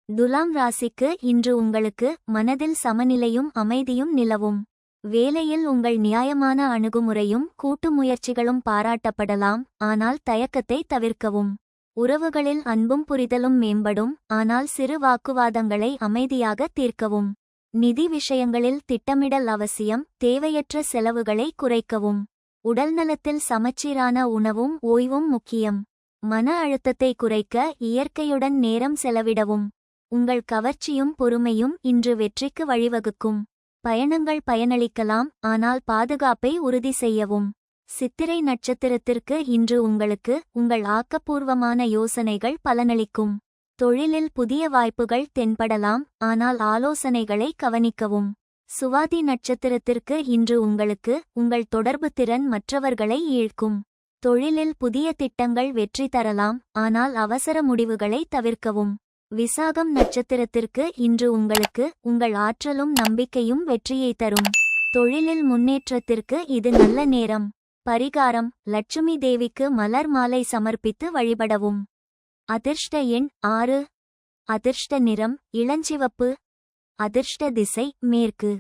துலாம் ராசிக்கு இன்று உங்களுக்கு மனதில் சமநிலையும் அமைதியும் நிலவும். வேலையில் உங்கள் நியாயமான அணுகுமுறையும் கூட்டு முயற்சிகளும் பாராட்டப்படலாம், ஆனால் தயக்கத்தை தவிர்க்கவும். உறவுகளில் அன்பும் புரிதலும் மேம்படும், ஆனால் சிறு வாக்குவாதங்களை அமைதியாக தீர்க்கவும். நிதி விஷயங்களில் திட்டமிடல் அவசியம், தேவையற்ற செலவுகளை குறைக்கவும். உடல்நலத்தில் சமச்சீரான உணவும் ஓய்வும் முக்கியம். மன அழுத்தத்தை குறைக்க இயற்கையுடன் நேரம் செலவிடவும். உங்கள் கவர்ச்சியும் பொறுமையும் இன்று வெற்றிக்கு வழிவகுக்கும். பயணங்கள் பயனளிக்கலாம், ஆனால் பாதுகாப்பை உறுதி செய்யவும். சித்திரை நட்சத்திரத்திற்கு இன்று உங்களுக்கு உங்கள் ஆக்கப்பூர்வமான யோசனைகள் பலனளிக்கும். தொழிலில் புதிய வாய்ப்புகள் தென்படலாம், ஆனால் ஆலோசனைகளை கவனிக்கவும். சுவாதி நட்சத்திரத்திற்கு இன்று உங்களுக்கு உங்கள் தொடர்பு திறன் மற்றவர்களை ஈர்க்கும். தொழிலில் புதிய திட்டங்கள் வெற்றி தரலாம், ஆனால் அவசர முடிவுகளை தவிர்க்கவும். விசாகம் நட்சத்திரத்திற்கு இன்று உங்களுக்கு உங்கள் ஆற்றலும் நம்பிக்கையும் வெற்றியை தரும். தொழிலில் முன்னேற்றத்திற்கு இது நல்ல நேரம். பரிகாரம்: லட்சுமி தேவிக்கு மலர் மாலை சமர்ப்பித்து வழிபடவும். அதிர்ஷ்ட எண் 6. அதிர்ஷ்ட நிறம் இளஞ்சிவப்பு. அதிர்ஷ்ட திசை மேற்கு.